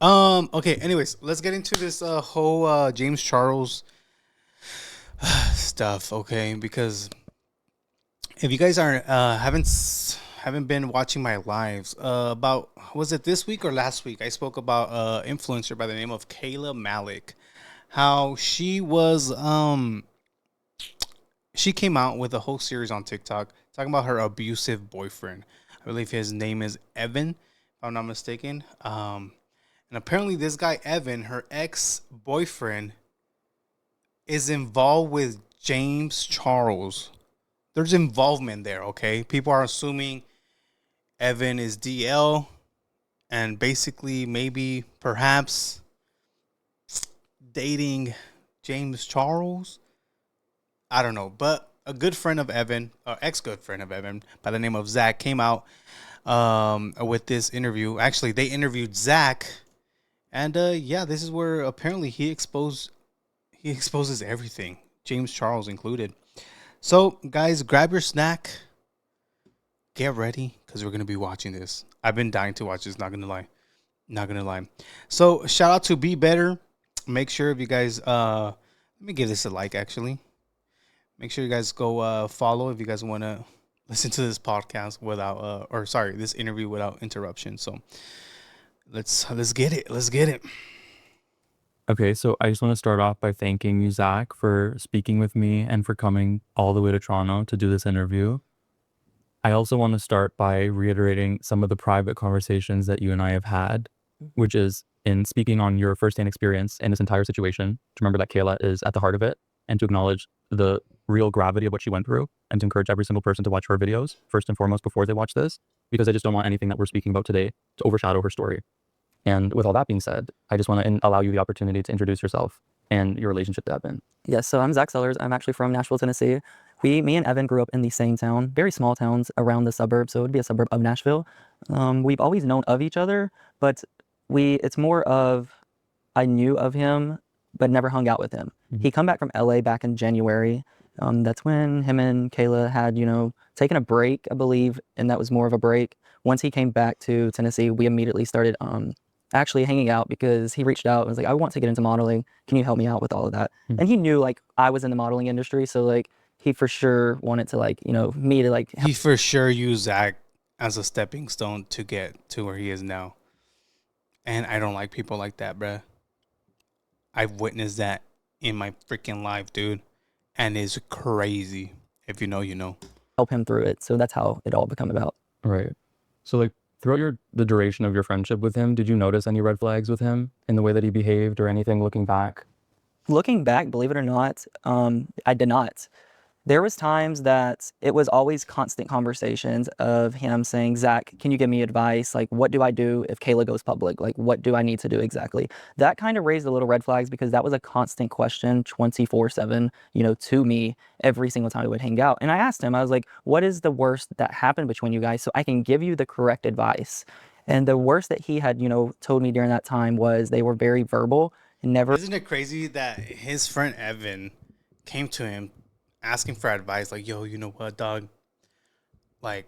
Okay. Anyways, let's get into this whole James Charles stuff. Okay, because if you guys aren't haven't been watching my lives, about was it this week or last week? I spoke about influencer by the name of Kayla Malik, how she came out with a whole series on TikTok talking about her abusive boyfriend. I believe his name is Evan, if I'm not mistaken. And apparently, this guy Evan, her ex boyfriend, is involved with James Charles. There's involvement there. Okay, people are assuming Evan is DL, and basically maybe perhaps dating James Charles. I don't know, but a good friend of Evan, ex good friend of Evan, by the name of Zach, came out with this interview. Actually, they interviewed Zach, and yeah, this is where apparently he exposes everything, James Charles included. So, guys, grab your snack, get ready, because we're gonna be watching this. I've been dying to watch this. Not gonna lie, not gonna lie. So, shout out to Be Better. Make sure if you guys let me give this a like actually. Make sure you guys go follow if you guys want to listen to this podcast without or sorry, this interview without interruption. So let's get it. Let's get it. Okay, so I just want to start off by thanking you, Zach, for speaking with me and for coming all the way to Toronto to do this interview. I also want to start by reiterating some of the private conversations that you and I have had, which is in speaking on your firsthand experience in this entire situation, to remember that Kayla is at the heart of it and to acknowledge the real gravity of what she went through and to encourage every single person to watch her videos first and foremost before they watch this, because I just don't want anything that we're speaking about today to overshadow her story. And with all that being said, I just want to allow you the opportunity to introduce yourself and your relationship to Evan. Yes, so I'm Zach Sellers. I'm actually from Nashville, Tennessee. Me and Evan grew up in the same town, very small towns around the suburb, so it would be a suburb of Nashville. We've always known of each other, but it's more of I knew of him, but never hung out with him. He come back from LA back in January. That's when him and Kayla had, taken a break, I believe, and that was more of a break. Once he came back to Tennessee, we immediately started actually hanging out because he reached out and was like, I want to get into modeling. Can you help me out with all of that? And he knew like I was in the modeling industry. So like he for sure wanted to like, me to like help. He for sure used Zach as a stepping stone to get to where he is now. And I don't like people like that, bruh. I've witnessed that in my freaking life, dude. And it's crazy. If you know, you know. Help him through it. So that's how it all become about. Right. So like throughout the duration of your friendship with him, did you notice any red flags with him in the way that he behaved or anything looking back? Looking back, believe it or not, I did not. There was times that it was always constant conversations of him saying, Zach, can you give me advice? Like, what do I do if Kayla goes public? Like, what do I need to do exactly? That kind of raised a little red flags because that was a constant question 24/7, to me every single time we would hang out. And I asked him, I was like, what is the worst that happened between you guys so I can give you the correct advice? And the worst that he had, told me during that time was they were very verbal and never. Isn't it crazy that his friend Evan came to him asking for advice, like, yo, you know what, dog? Like,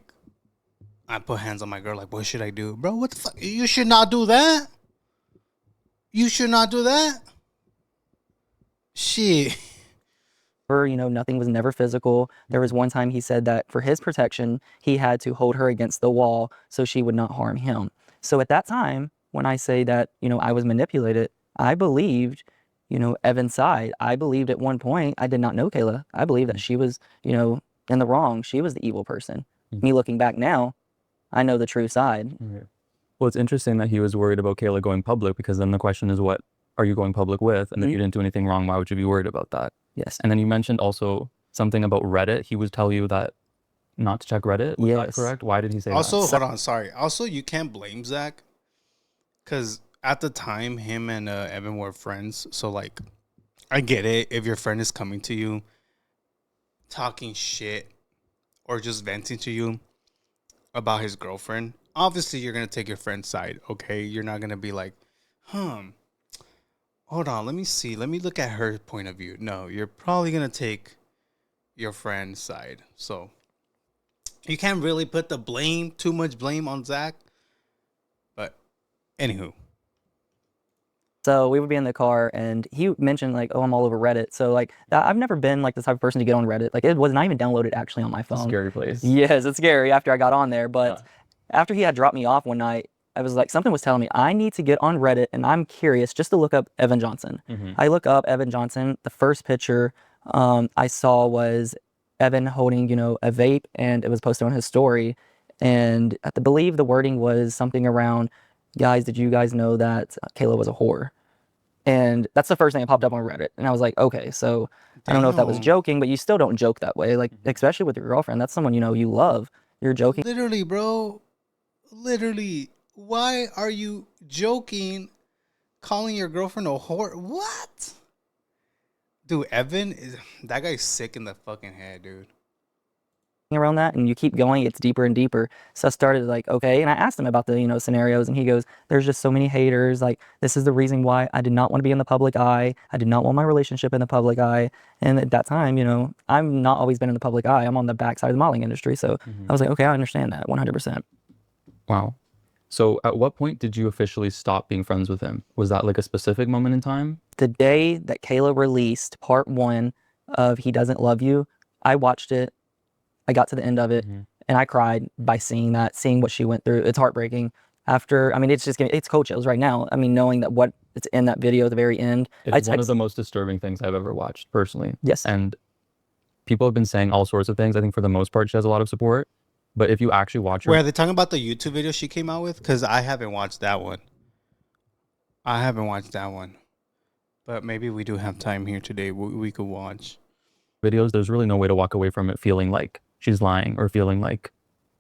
I put hands on my girl, like, what should I do? Bro, what the fuck? You should not do that. You should not do that. Shit. Nothing was never physical. There was one time he said that for his protection, he had to hold her against the wall so she would not harm him. So at that time, when I say that, I was manipulated, I believed, Evan's side. I believed at one point, I did not know Kayla. I believed that she was, in the wrong. She was the evil person. Me looking back now, I know the true side. Well, it's interesting that he was worried about Kayla going public, because then the question is, what are you going public with? And if you didn't do anything wrong, why would you be worried about that? Yes. And then you mentioned also something about Reddit. He would tell you that not to check Reddit. Was that correct? Why did he say Also, that? hold on, sorry. Also, you can't blame Zach because at the time, him and Evan were friends. So, like, I get it. If your friend is coming to you talking shit or just venting to you about his girlfriend, obviously you're going to take your friend's side, okay? You're not going to be like, hold on, let me see. Let me look at her point of view. No, you're probably going to take your friend's side. So you can't really put too much blame on Zach. But anywho, So we would be in the car, and he mentioned like, "Oh, I'm all over Reddit." So like, I've never been like the type of person to get on Reddit. Like, it was not even downloaded actually on my It's a phone. scary place. Yes, it's scary after I got on there. But Yeah. after he had dropped me off one night, I was like, something was telling me I need to get on Reddit, and I'm curious just to look up Evan Johnson. I look up Evan Johnson. The first picture I saw was Evan holding, a vape, and it was posted on his story. And I believe the wording was something around, "Guys, did you guys know that Kayla was a whore?" And that's the first thing that popped up on Reddit. And I was like, okay, so I don't know if that was Damn. joking, but you still don't joke that way. Like, especially with your girlfriend. That's someone, you love. You're joking. Literally, bro. Literally. Why are you joking? Calling your girlfriend a whore? What? Dude, that guy's sick in the fucking head, dude. Around that, and you keep going, it's deeper and deeper. So I started like, okay, and I asked him about the scenarios, and he goes, "There's just so many haters. Like, this is the reason why I did not want to be in the public eye. I did not want my relationship in the public eye." And at that time, I'm not always been in the public eye. I'm on the backside of the modeling industry, so I was like, okay, I understand that 100%. Wow. So at what point did you officially stop being friends with him? Was that like a specific moment in time? The day that Kayla released part 1 of He Doesn't Love You, I watched it. I got to the end of it, and I cried by seeing what she went through. It's heartbreaking. It's Coachella right now. Knowing that what it's in that video at the very end. It's one of the most disturbing things I've ever watched, personally. Yes. And people have been saying all sorts of things. I think for the most part, she has a lot of support. But if you actually watch her... Wait, are they talking about the YouTube video she came out with? Because I haven't watched that one. But maybe we do have time here today. We could watch videos. There's really no way to walk away from it feeling like she's lying or feeling like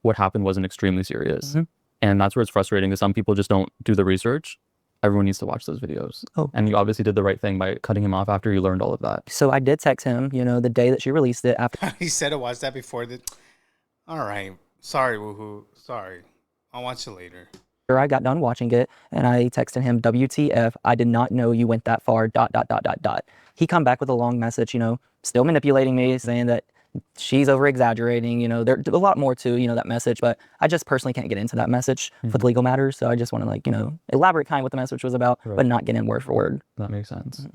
what happened wasn't extremely serious. And that's where it's frustrating, because some people just don't do the research. Everyone needs to watch those videos. And you obviously did the right thing by cutting him off after you learned all of that. So I did text him, the day that she released it. After he said to watch that before the... All right. Sorry, woohoo. Sorry. I'll watch it later. I got done watching it, and I texted him, "WTF, I did not know you went that far, ... He come back with a long message, still manipulating me, saying that she's over exaggerating. There's a lot more to, that message, but I just personally can't get into that message with legal matters. So I just want to elaborate kind of what the message was about, but not get in word for word. That makes sense.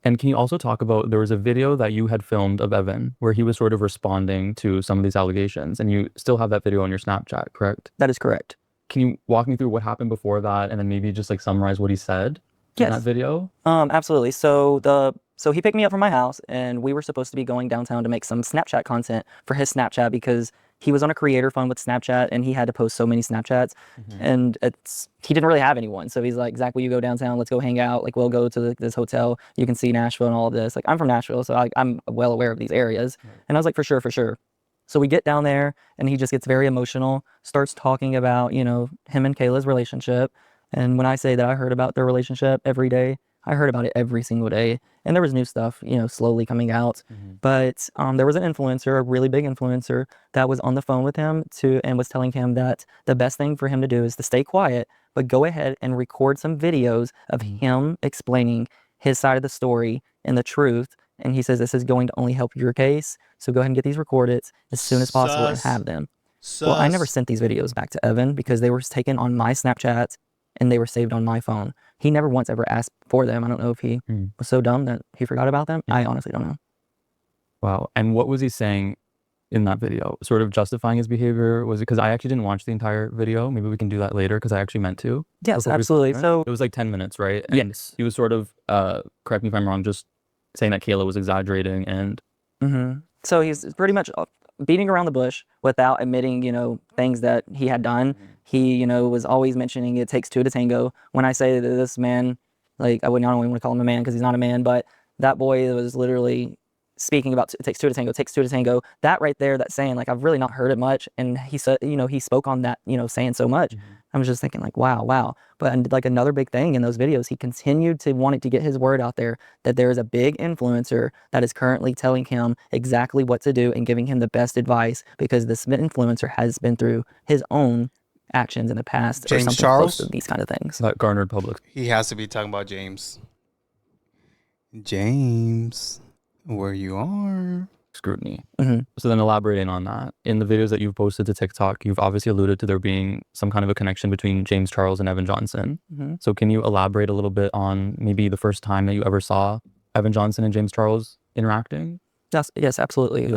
And can you also talk about, there was a video that you had filmed of Evan where he was sort of responding to some of these allegations, and you still have that video on your Snapchat, correct? That is correct. Can you walk me through what happened before that, and then maybe just like summarize what he said in that video? Absolutely. So he picked me up from my house, and we were supposed to be going downtown to make some Snapchat content for his Snapchat, because he was on a creator fund with Snapchat, and he had to post so many Snapchats, and he didn't really have anyone. So he's like, "Zach, will you go downtown? Let's go hang out. Like, we'll go to this hotel. You can see Nashville and all of this." Like, I'm from Nashville, so I'm well aware of these areas. And I was like, for sure, for sure. So we get down there, and he just gets very emotional, starts talking about, him and Kayla's relationship. And when I say that I heard about their relationship every day, I heard about it every single day. And there was new stuff, slowly coming out. But there was an influencer, a really big influencer, that was on the phone with him and was telling him that the best thing for him to do is to stay quiet, but go ahead and record some videos of him explaining his side of the story and the truth. And he says, this is going to only help your case. So go ahead and get these recorded as soon as possible and have them. Well, I never sent these videos back to Evan because they were taken on my Snapchat and they were saved on my phone. He never once ever asked for them. I don't know if he was so dumb that he forgot about them. I honestly don't know. Wow. And what was he saying in that video? Sort of justifying his behavior? Was it, because I actually didn't watch the entire video. Maybe we can do that later, because I actually meant to. Yes, absolutely. So it was like 10 minutes, right? And yes. He was sort of, correct me if I'm wrong, just saying that Kayla was exaggerating and... So he's pretty much beating around the bush without admitting, things that he had done. He, was always mentioning it takes two to tango. When I say that this man, like, I don't even want to call him a man because he's not a man, but that boy was literally speaking about it takes two to tango, takes two to tango. That right there, that saying, like, I've really not heard it much. And he said, he spoke on that, saying so much. I was just thinking like, wow. But like another big thing in those videos, he continued to wanting to get his word out there that there is a big influencer that is currently telling him exactly what to do and giving him the best advice, because this influencer has been through his own actions in the past. James or something Charles? close to these kind of things. That garnered public. He has to be talking about James. James, where you are? scrutiny. hmm So then elaborating on that. In the videos that you've posted to TikTok, you've obviously alluded to there being some kind of a connection between James Charles and Evan Johnson. hmm So can you elaborate a little bit on maybe the first time that you ever saw Evan Johnson and James Charles interacting? Yes, absolutely.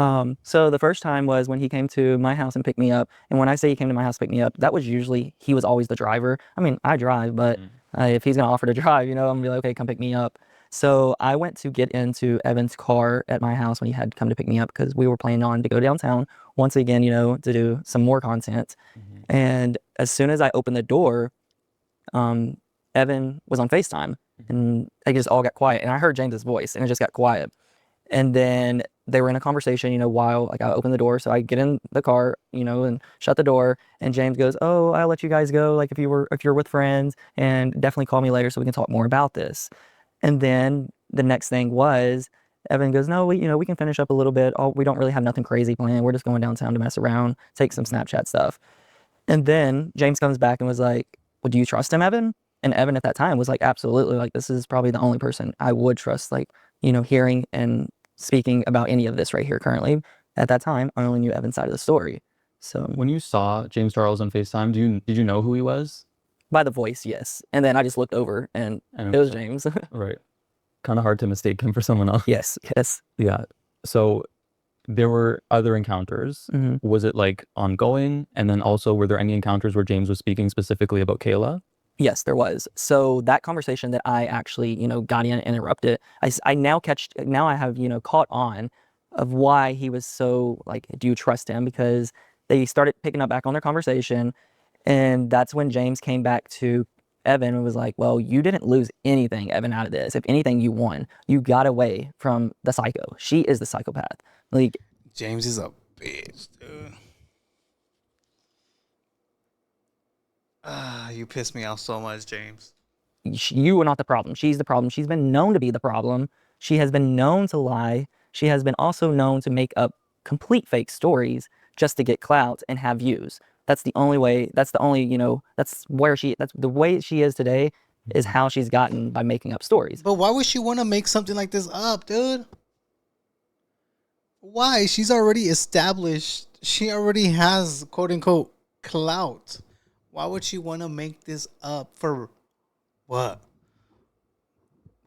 So the first time was when he came to my house and picked me up. And when I say he came to my house to pick me up, that was usually, he was always the driver. I mean, I drive, but if he's going to offer to drive, I'm going to be like, okay, come pick me up. So I went to get into Evan's car at my house when he had come to pick me up because we were planning on to go downtown once again, to do some more content. And as soon as I opened the door, Evan was on FaceTime and it just all got quiet. And I heard James's voice and it just got quiet. And then they were in a conversation, while like I opened the door. So I get in the car, and shut the door. And James goes, "Oh, I'll let you guys go. Like if you're with friends, and definitely call me later so we can talk more about this." And then the next thing was Evan goes, "No, we can finish up a little bit. We don't really have nothing crazy planned. We're just going downtown to mess around, take some Snapchat stuff." And then James comes back and was like, "Well, do you trust him, Evan?" And Evan at that time was like, "Absolutely. Like this is probably the only person I would trust, like, hearing and speaking about any of this right here currently." At that time, I only knew Evan's side of the story. So When you saw James Charles on FaceTime, did you know who he was? by the voice, yes. And then I just looked over and And it was James. right. Kind of hard to mistake him for someone else. Yes. Yeah. So there were other encounters. hmm Was it like ongoing? And then also, were there any encounters where James was speaking specifically about Kayla? Yes, there was. So that conversation that I actually, got in and interrupted, I now now I have, caught on of why he was so like, do you trust him? Because they started picking up back on their conversation. And that's when James came back to Evan and was like, "Well, you didn't lose anything, Evan, out of this. If anything, you won. You got away from the psycho. She is the psychopath." Like, James is a bitch, dude. You piss me off so much, James. you are not the problem. She's the problem. She's been known to be the problem. She has been known to lie. She has been also known to make up complete fake stories just to get clout and have views. That's the only way. That's the only, that's the way she is today is how she's gotten by making up stories. But why would she want to make something like this up, dude? Why? She's already established. She already has quote unquote clout. Why would she want to make this up for what?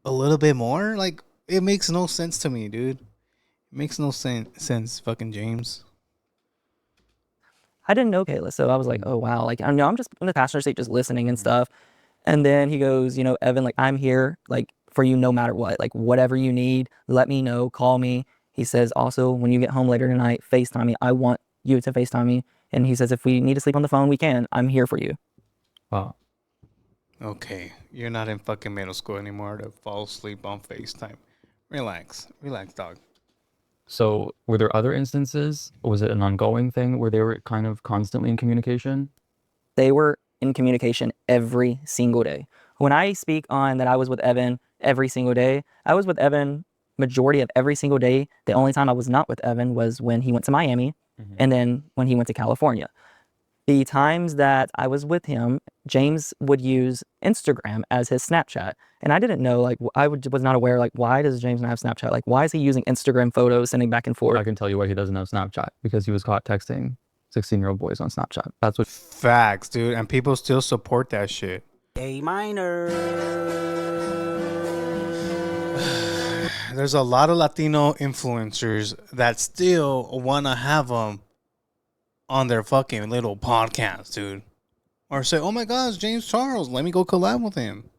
A little bit more? Like, it makes no sense to me, dude. It makes no sense, fucking James. I didn't know Kayla, so I was like, oh wow, like I know I'm just in the passenger seat just listening and stuff. And then he goes, "Evan, like I'm here, like for you no matter what, like whatever you need, let me know, call me." He says also, "When you get home later tonight, FaceTime me. I want you to FaceTime me." And he says, "If we need to sleep on the phone, we can. I'm here for you." Wow. Okay, you're not in fucking middle school anymore to fall asleep on FaceTime. Relax, dog. So were there other instances? Was it an ongoing thing where they were kind of constantly in communication? They were in communication every single day. When I speak on that I was with Evan every single day, I was with Evan majority of every single day. The only time I was not with Evan was when he went to Miami and then when he went to California. The times that I was with him, James would use Instagram as his Snapchat. And I didn't know, like, was not aware, like, why does James not have Snapchat? Like, why is he using Instagram photos, sending back and forth? I can tell you why he doesn't have Snapchat, because he was caught texting 16-year-old boys on Snapchat. That's what. Facts, dude. And people still support that shit. A minor. There's a lot of Latino influencers that still want to have them on their fucking little podcast, dude. Or say, "Oh my gosh, James Charles, let me go collab with him.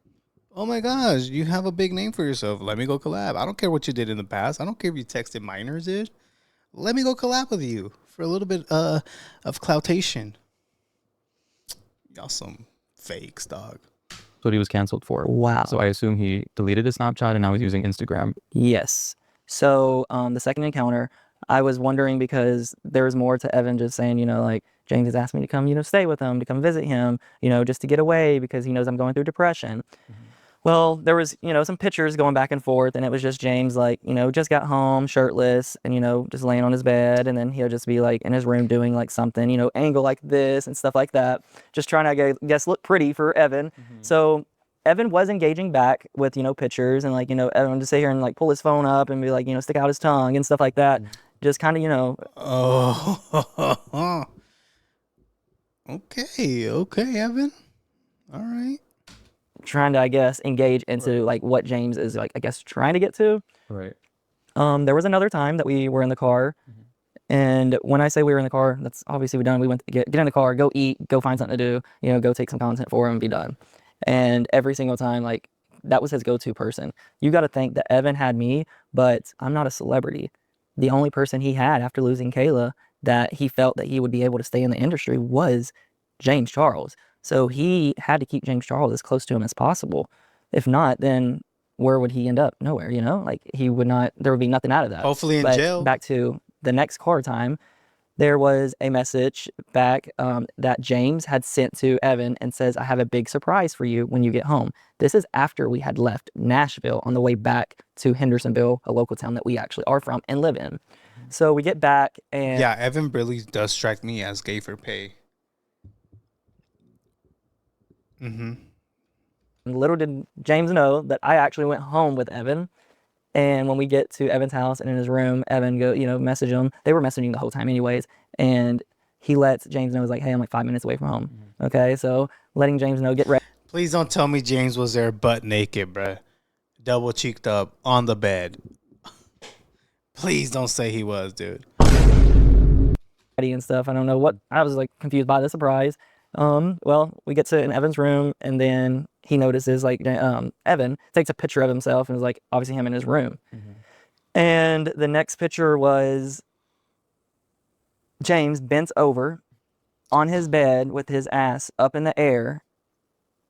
Oh my gosh, you have a big name for yourself. Let me go collab. I don't care what you did in the past. I don't care if you texted minors, dude. Let me go collab with you for a little bit of cloutation." Y'all some fakes, dog. That's what he was canceled for. Wow. So I assume he deleted his Snapchat and now he's using Instagram. Yes. So the second encounter, I was wondering because there was more to Evan just saying, like James has asked me to come, stay with him, to come visit him, just to get away because he knows I'm going through depression. Well, there was, some pictures going back and forth, and it was just James, like, just got home, shirtless, and, just laying on his bed, and then he'll just be, like, in his room doing, like, something, angle like this and stuff like that, just trying to, I guess, look pretty for Evan. So Evan was engaging back with, pictures, and, like, Evan would just sit here and, like, pull his phone up and be like, stick out his tongue and stuff like that. just kind of, you know, Oh. Okay, Evan. All right. trying to, I guess, engage into like what James is like, I guess, trying to get to. Right. There was another time that we were in the car, and when I say we were in the car, that's obviously we done. We went to get in the car, go eat, go find something to do, you know, go take some content for him, and be done. And every single time, like that was his go-to person. You got to think that Evan had me, but I'm not a celebrity. The only person he had after losing Kayla that he felt that he would be able to stay in the industry was James Charles. So he had to keep James Charles as close to him as possible. If not, then where would he end up? Nowhere, you know? Like he would not, there would be nothing out of that. Hopefully in But jail. back to the next car time, there was a message back that James had sent to Evan and says, I have a big surprise for you when you get home. This is after we had left Nashville on the way back to Hendersonville, a local town that we actually are from and live in. So we get back and Yeah, Evan really does strike me as gay for pay. little did James know that I actually went home with Evan. And when we get to Evan's house and in his room, Evan go, you know, message him. They were messaging the whole time anyways. And he lets James know, he's like, hey, I'm like 5 minutes away from home. Okay, so letting James know, get ready. Please don't tell me James was there butt naked, bruh. Double cheeked up on the bed. Please don't say he was, dude. And stuff. I don't know what, I was like confused by the surprise. Well, we get to in Evan's room and then he notices like Evan takes a picture of himself and is like obviously him in his room. And the next picture was James bent over on his bed with his ass up in the air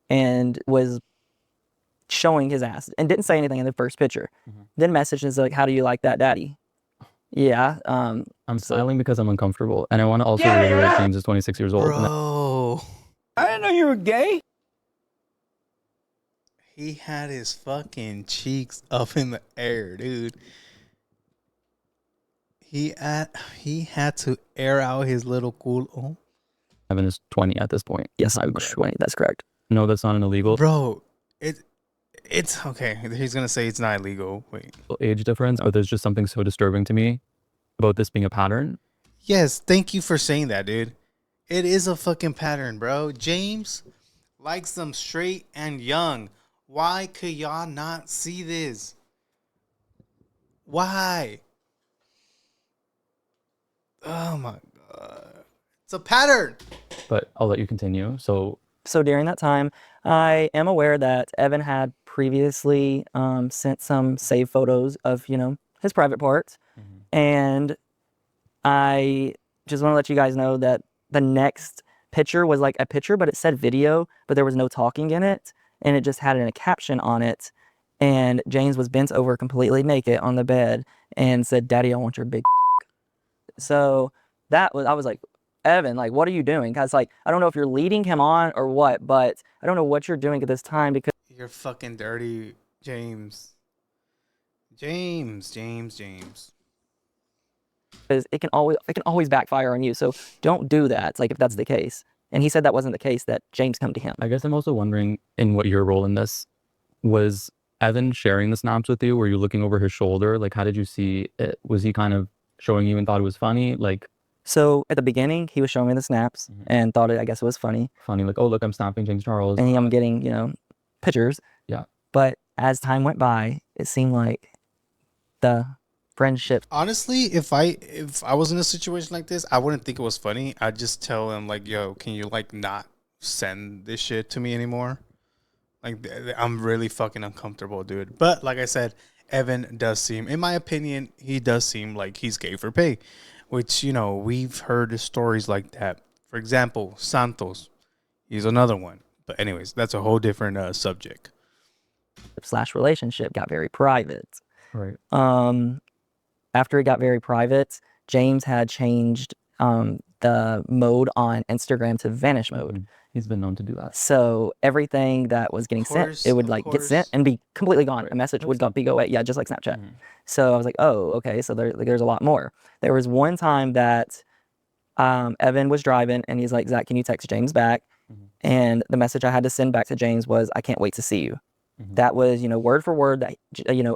and was showing his ass and didn't say anything in the first picture. Then messages like, how do you like that, daddy? Yeah. I'm smiling because I'm uncomfortable, and I want to also reiterate James is 26 years old. Bro. I didn't know you were gay. He had his fucking cheeks up in the air, dude. He had to air out his little culo. Evan is 20 at this point. Yes, I'm 20. That's correct. No, that's not an illegal Bro, it's okay. He's gonna say it's not illegal. Wait. age difference, but there's just something so disturbing to me about this being a pattern. Yes, thank you for saying that, dude. It is a fucking pattern, bro. James likes them straight and young. Why could y'all not see this? Why? Oh my god. It's a pattern. But I'll let you continue. So during that time, I am aware that Evan had previously sent some save photos of, you know, his private parts. And I just want to let you guys know that the next picture was like a picture, but it said video, but there was no talking in it. And it just had a caption on it. And James was bent over completely naked on the bed and said, Daddy, I want your big. So I was like, Evan, like, what are you doing? Because, like, I don't know if you're leading him on or what, but I don't know what you're doing at this time because You're fucking dirty, James. James. it can always backfire on you. So don't do that. It's like if that's the case. And he said that wasn't the case, that James come to him. I guess I'm also wondering in what your role in this was. Evan sharing the snaps with you? Were you looking over his shoulder? Like, how did you see it? Was he kind of showing you and thought it was funny? Like, So at the beginning, he was showing me the snaps and thought I guess it was funny. like, oh, look, I'm snapping James Charles. And I'm getting, you know, pictures. Yeah. But as time went by, it seemed like the friendship. Honestly, if I was in a situation like this, I wouldn't think it was funny. I'd just tell him like, yo, can you like not send this shit to me anymore? Like, I'm really fucking uncomfortable, dude. But like I said, Evan does seem, in my opinion, he does seem like he's gay for pay, which, you know, we've heard stories like that. For example, Santos, he's another one. But anyways, that's a whole different subject. / relationship got very private. Right. After it got very private, James had changed the mode on Instagram to vanish mode. He's been known to do that. So everything that was getting sent, it would like get sent and be completely gone. A message would be go away. Yeah, just like Snapchat. So I was like, oh, okay. So there's a lot more. There was one time that Evan was driving and he's like, Zach, can you text James back? And the message I had to send back to James was, I can't wait to see you. That was, word for word that,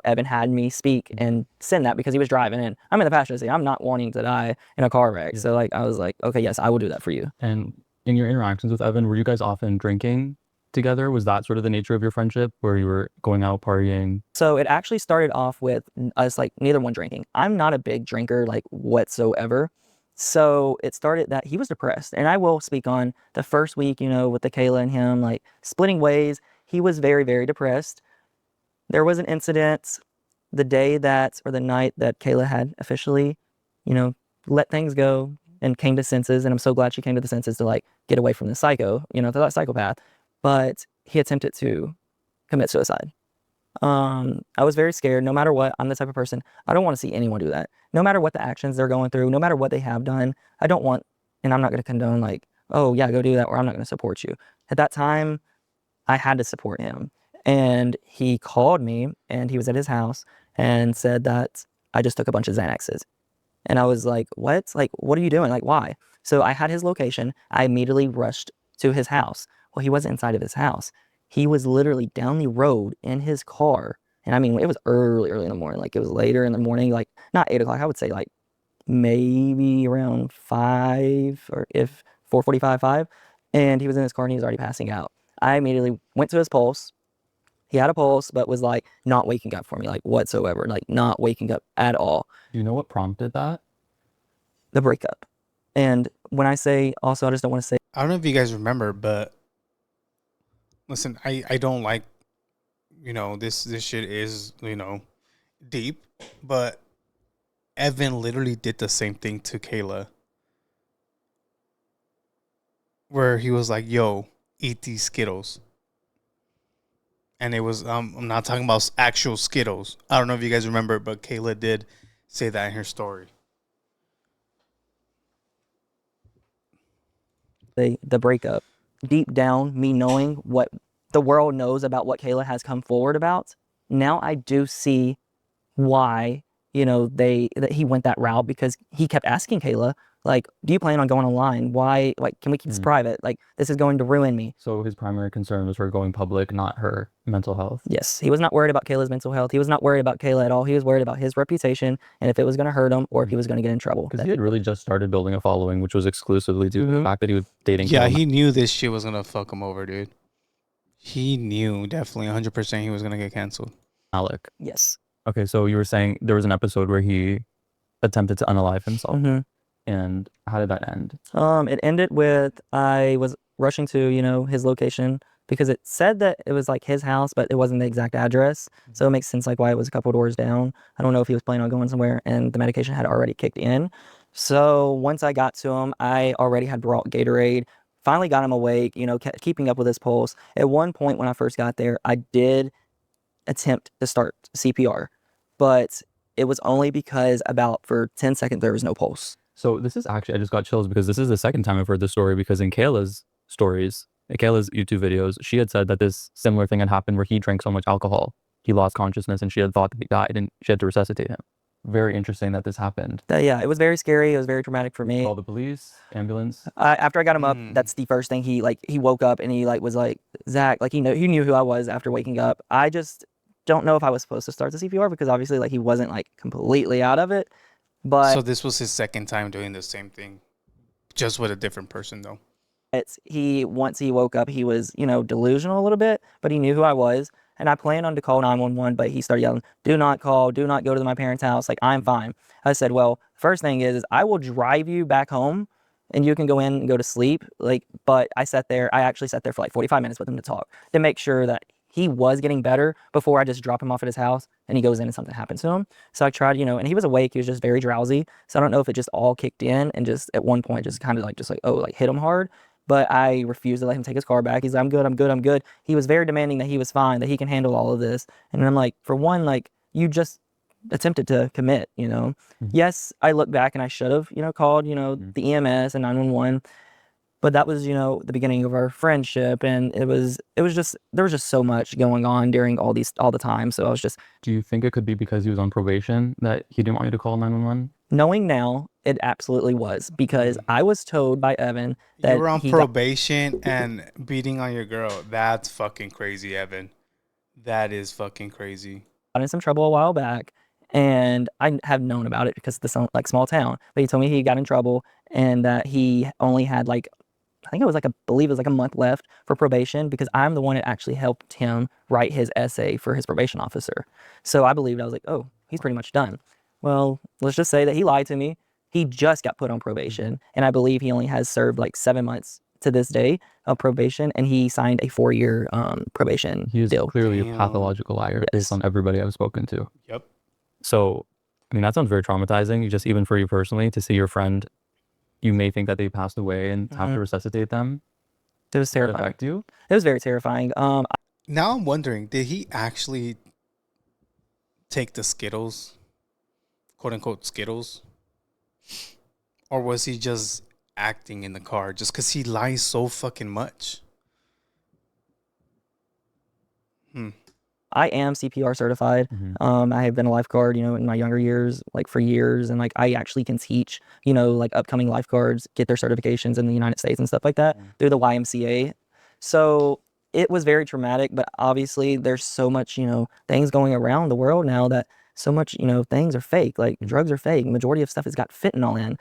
Evan had me speak and send that because he was driving, and I'm in the passenger seat. I'm not wanting to die in a car wreck. Yeah. So like, I was like, okay, yes, I will do that for you. And in your interactions with Evan, were you guys often drinking together? Was that sort of the nature of your friendship, where you were going out partying? So it actually started off with us like neither one drinking. I'm not a big drinker like whatsoever. So it started that he was depressed. And I will speak on the first week, with the Kayla and him like splitting ways. He was very, very depressed. There was an incident the day that, or the night that Kayla had officially, let things go and came to senses. And I'm so glad she came to the senses to like get away from the psycho, to that psychopath. But he attempted to commit suicide. I was very scared. No matter what, I'm the type of person, I don't want to see anyone do that. No matter what the actions they're going through, no matter what they have done, I don't want, and I'm not going to condone like, oh yeah, go do that, or I'm not going to support you. At that time, I had to support him. And he called me and he was at his house and said that I just took a bunch of Xanaxes. And I was like, what? Like, what are you doing? Like, why? So I had his location. I immediately rushed to his house. Well, he wasn't inside of his house. He was literally down the road in his car. And I mean, it was early in the morning. Like, it was later in the morning, like not 8 o'clock. I would say like maybe around 5, or if 4:45, 5. And he was in his car and he was already passing out. I immediately went to his pulse. He had a pulse, but was like not waking up for me, like whatsoever, like not waking up at all. Do you know what prompted that? The breakup. And when I say, also, I just don't want to say, I don't know if you guys remember, but listen, I don't like, this shit is, deep, but Evan literally did the same thing to Kayla, where he was like, yo, eat these Skittles. And it was, I'm not talking about actual Skittles. I don't know if you guys remember, but Kayla did say that in her story. the breakup. Deep down, me knowing what the world knows about what Kayla has come forward about, now I do see why, that he went that route, because he kept asking Kayla, like, do you plan on going online? Why, like, can we keep this private? Like, this is going to ruin me. So his primary concern was her going public, not her mental health. Yes, he was not worried about Kayla's mental health. He was not worried about Kayla at all. He was worried about his reputation and if it was going to hurt him or if he was going to get in trouble. Because he had really just started building a following, which was exclusively due to the fact that he was dating. Yeah, he knew this shit was gonna fuck him over, dude. He knew definitely 100% he was gonna get canceled. Alec. Yes. Okay, so you were saying there was an episode where he attempted to unalive himself. And how did that end? It ended with, I was rushing to, his location, because it said that it was like his house, but it wasn't the exact address. So it makes sense like why it was a couple doors down. I don't know if he was planning on going somewhere, and the medication had already kicked in. So once I got to him, I already had brought Gatorade, finally got him awake, keeping up with his pulse. At one point when I first got there, I did attempt to start CPR, but it was only because for 10 seconds there was no pulse. So this is actually, I just got chills because this is the second time I've heard this story, because in Kayla's stories, in Kayla's YouTube videos, she had said that this similar thing had happened where he drank so much alcohol, he lost consciousness, and she had thought that he died and she had to resuscitate him. Very interesting that this happened. Yeah, it was very scary. It was very traumatic for me. Call the police, ambulance. After I got him up, that's the first thing he woke up and he was like, Zach, like he knew who I was after waking up. I just don't know if I was supposed to start the CPR because obviously he wasn't completely out of it. But so this was his second time doing the same thing, just with a different person though. Once he woke up, he was, delusional a little bit, but he knew who I was. And I planned on to call 911, but he started yelling, do not call, do not go to my parents' house. Like, I'm fine. I said, well, first thing is I will drive you back home and you can go in and go to sleep. But I actually sat there for 45 minutes with him to talk to make sure that he was getting better before I just drop him off at his house and he goes in and something happens to him. So I tried, and he was awake. He was just very drowsy. So I don't know if it just all kicked in and just at one point just kind of hit him hard. But I refused to let him take his car back. He's like, I'm good, I'm good, I'm good. He was very demanding that he was fine, that he can handle all of this. And I'm like, for one, you just attempted to commit, Yes, I look back and I should have, called, the EMS and 911. But that was, the beginning of our friendship. And it was just, there was just so much going on during all the time. So I was just. Do you think it could be because he was on probation that he didn't want you to call 911? Knowing now, it absolutely was, because I was told by Evan that you were on probation and beating on your girl. That's fucking crazy, Evan. That is fucking crazy. got in some trouble a while back, and I have known about it because it's like small town. But he told me he got in trouble and that he only had like, I think it was like, I believe it was like a month left for probation, because I'm the one that actually helped him write his essay for his probation officer. So I believed, I was like, oh, he's pretty much done. Well, let's just say that he lied to me. He just got put on probation, and I believe he only has served like 7 months to this day of probation, and he signed a 4-year probation He is deal. clearly Damn. a pathological liar based on everybody I've spoken to. Yep. So, I mean, that sounds very traumatizing, just even for you personally, to see your friend, you may think that they passed away and have to resuscitate them. It was Did it terrifying. affect you? It was very terrifying. Now I'm wondering, did he actually take the Skittles, quote unquote Skittles, or was he just acting in the car just because he lies so fucking much? I am CPR certified. I have been a lifeguard, in my younger years, like for years. And like, I actually can teach, like upcoming lifeguards get their certifications in the United States and stuff like that through the YMCA. So it was very traumatic, but obviously there's so much, things going around the world now that so much, things are fake. Like drugs are fake. Majority of stuff has got fentanyl in.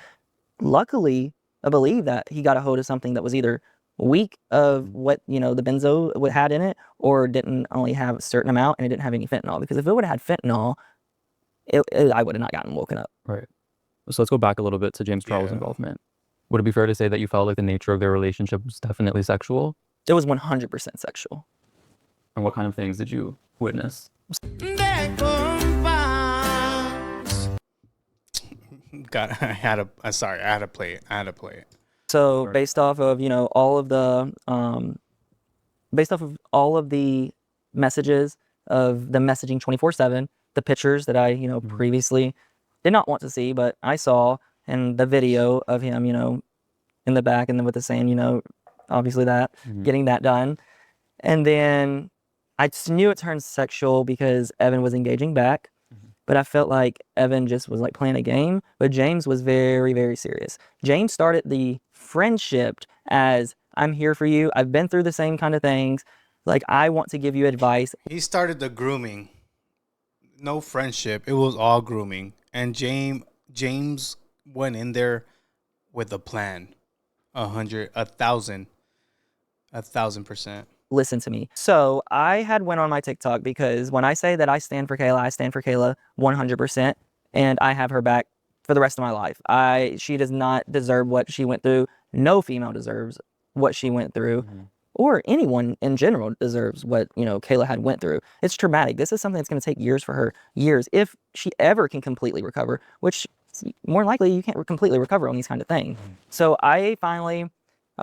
Luckily, I believe that he got a hold of something that was either weak of what the benzo had in it, or didn't only have a certain amount and it didn't have any fentanyl. Because if it would have had fentanyl, I would have not gotten woken up. Right. So let's go back a little bit to James Charles' involvement. Would it be fair to say that you felt like the nature of their relationship was definitely sexual? It was 100% sexual. And what kind of things did you witness? I had to play it. So Sorry. based off of all of the messages of the messaging 24/7, the pictures that I previously did not want to see, but I saw, and the video of him in the back, and then with the saying obviously that getting that done, and then I just knew it turned sexual because Evan was engaging back. But I felt like Evan just was like playing a game, but James was very, very serious. James started the friendship as, I'm here for you. I've been through the same kind of things. Like, I want to give you advice. He started the grooming. No friendship. It was all grooming. And James went in there with a plan. 1,000%. Listen to me. So I had went on my TikTok, because when I say that I stand for Kayla, I stand for Kayla 100%, and I have her back for the rest of my life. She does not deserve what she went through. No female deserves what she went through, or anyone in general deserves what Kayla had went through. It's traumatic. This is something that's going to take years for her, years, if she ever can completely recover, which more likely you can't completely recover on these kind of things. So I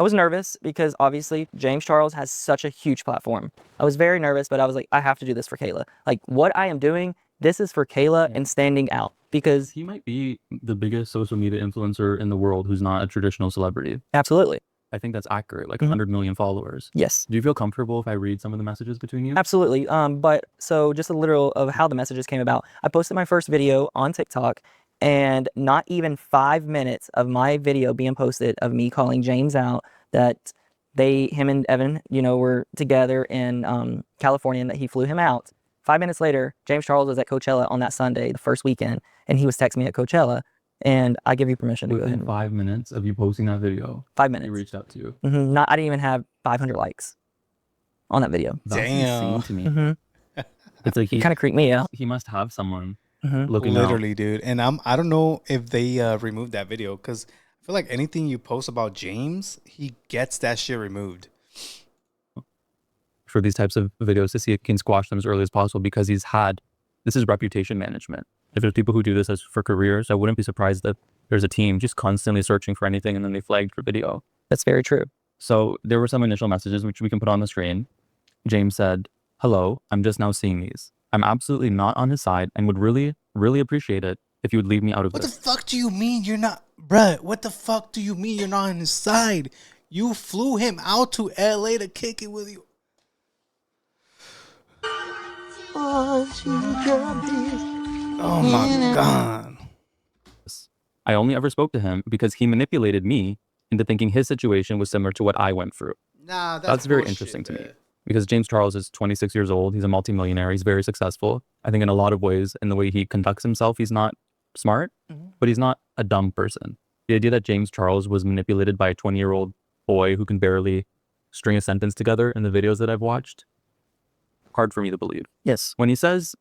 was nervous because obviously James Charles has such a huge platform. I was very nervous, but I was like, I have to do this for Kayla. Like, what I am doing, this is for Kayla and standing out, because He might be the biggest social media influencer in the world who's not a traditional celebrity. absolutely. I think that's accurate, like 100 million followers. Yes. Do you feel comfortable if I read some of the messages between you? Absolutely. But so just a little of how the messages came about. I posted my first video on TikTok, and not even 5 minutes of my video being posted of me calling James out that him and Evan, were together in California, and that he flew him out. 5 minutes later, James Charles was at Coachella on that Sunday, the first weekend, and he was texting me at Coachella, and I give you permission to go ahead. Within 5 minutes of you posting that video, 5 he minutes. reached out to you. I didn't even have 500 likes on that video. That's Damn. insane to me. It's like It kind of creeped me out. he must have someone looking out. Literally, dude. And I don't know if they removed that video, because I feel like anything you post about James, he gets that shit removed. For these types of videos, to see if he can squash them as early as possible, because this is reputation management. If there's people who do this as for careers, I wouldn't be surprised that there's a team just constantly searching for anything and then they flagged for video. That's very true. So there were some initial messages which we can put on the screen. James said, "Hello, I'm just now seeing these. I'm absolutely not on his side and would really, really appreciate it if you would leave me out of What the this." fuck do you mean you're not, bruh? What the fuck do you mean you're not on his side? You flew him out to LA to kick it with you. Oh my God. I only ever spoke to him because he manipulated me into thinking his situation was similar to what I went through. Nah, That's very bullshit, interesting to me. man. because James Charles is 26 years old. He's a multimillionaire. He's very successful. I think in a lot of ways, in the way he conducts himself, he's not smart, but he's not a dumb person. The idea that James Charles was manipulated by a 20-year-old boy who can barely string a sentence together in the videos that I've watched, hard for me to believe. Yes. When he says